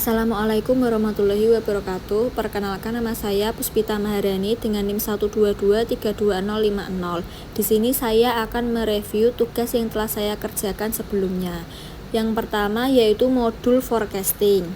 Assalamualaikum warahmatullahi wabarakatuh. Perkenalkan, nama saya Puspita Maharani dengan NIM 122320050. Di sini saya akan mereview tugas yang telah saya kerjakan sebelumnya. Yang pertama yaitu modul forecasting.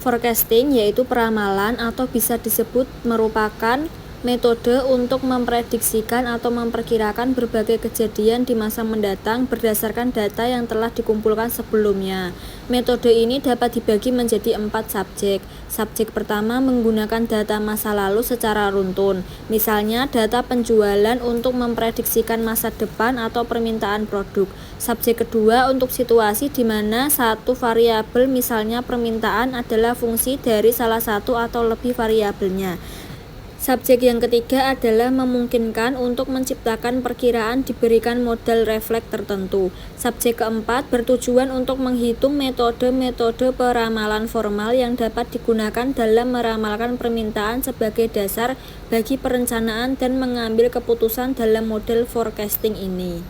Forecasting yaitu peramalan atau bisa disebut merupakan metode untuk memprediksikan atau memperkirakan berbagai kejadian di masa mendatang berdasarkan data yang telah dikumpulkan sebelumnya. Metode ini dapat dibagi menjadi 4 subjek. Subjek pertama menggunakan data masa lalu secara runtun, misalnya data penjualan untuk memprediksikan masa depan atau permintaan produk. Subjek kedua untuk situasi di mana satu variabel, misalnya permintaan, adalah fungsi dari salah satu atau lebih variabelnya. Subjek yang ketiga adalah memungkinkan untuk menciptakan perkiraan diberikan modal refleks tertentu. Subjek keempat bertujuan untuk menghitung metode-metode peramalan formal yang dapat digunakan dalam meramalkan permintaan sebagai dasar bagi perencanaan dan mengambil keputusan dalam model forecasting ini.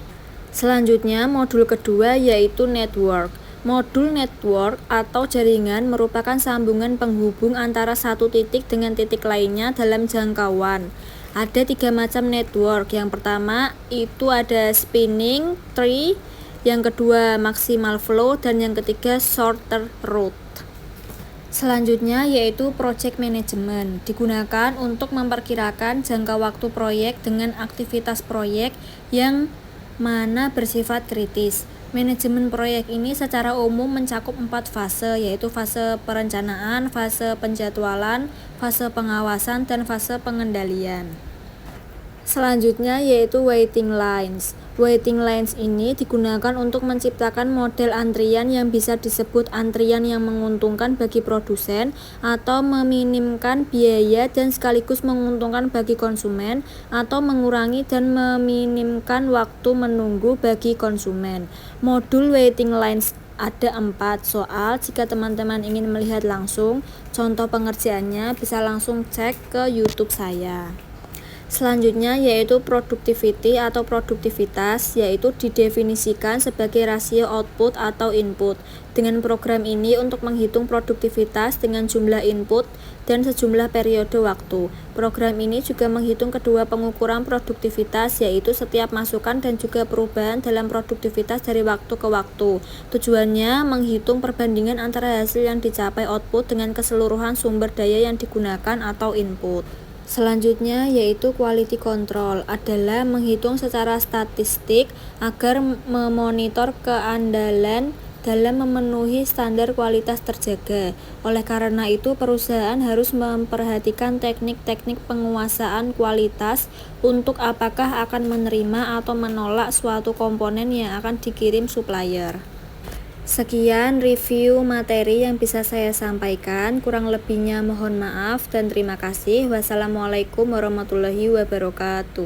Selanjutnya, modul kedua yaitu network. Modul network atau jaringan merupakan sambungan penghubung antara satu titik dengan titik lainnya dalam jangkauan. Ada 3 macam network. Yang pertama itu ada spinning tree, yang kedua maximal flow, dan yang ketiga shorter route. Selanjutnya yaitu project management, digunakan untuk memperkirakan jangka waktu proyek dengan aktivitas proyek yang mana bersifat kritis. Manajemen proyek ini secara umum mencakup 4 fase, yaitu fase perencanaan, fase penjadwalan, fase pengawasan, dan fase pengendalian. Selanjutnya yaitu waiting lines. Waiting lines ini digunakan untuk menciptakan model antrian yang bisa disebut antrian yang menguntungkan bagi produsen atau meminimkan biaya dan sekaligus menguntungkan bagi konsumen, atau mengurangi dan meminimkan waktu menunggu bagi konsumen. Modul waiting lines ada 4 soal. Jika teman-teman ingin melihat langsung contoh pengerjaannya, bisa langsung cek ke YouTube saya. Selanjutnya yaitu productivity atau produktivitas, yaitu didefinisikan sebagai rasio output atau input. Dengan program ini untuk menghitung produktivitas dengan jumlah input dan sejumlah periode waktu. Program ini juga menghitung kedua pengukuran produktivitas, yaitu setiap masukan dan juga perubahan dalam produktivitas dari waktu ke waktu. Tujuannya menghitung perbandingan antara hasil yang dicapai output dengan keseluruhan sumber daya yang digunakan atau input. Selanjutnya yaitu quality control, adalah menghitung secara statistik agar memonitor keandalan dalam memenuhi standar kualitas terjaga. Oleh karena itu, perusahaan harus memperhatikan teknik-teknik penguasaan kualitas untuk apakah akan menerima atau menolak suatu komponen yang akan dikirim supplier. Sekian review materi yang bisa saya sampaikan, kurang lebihnya mohon maaf dan terima kasih. Wassalamualaikum warahmatullahi wabarakatuh.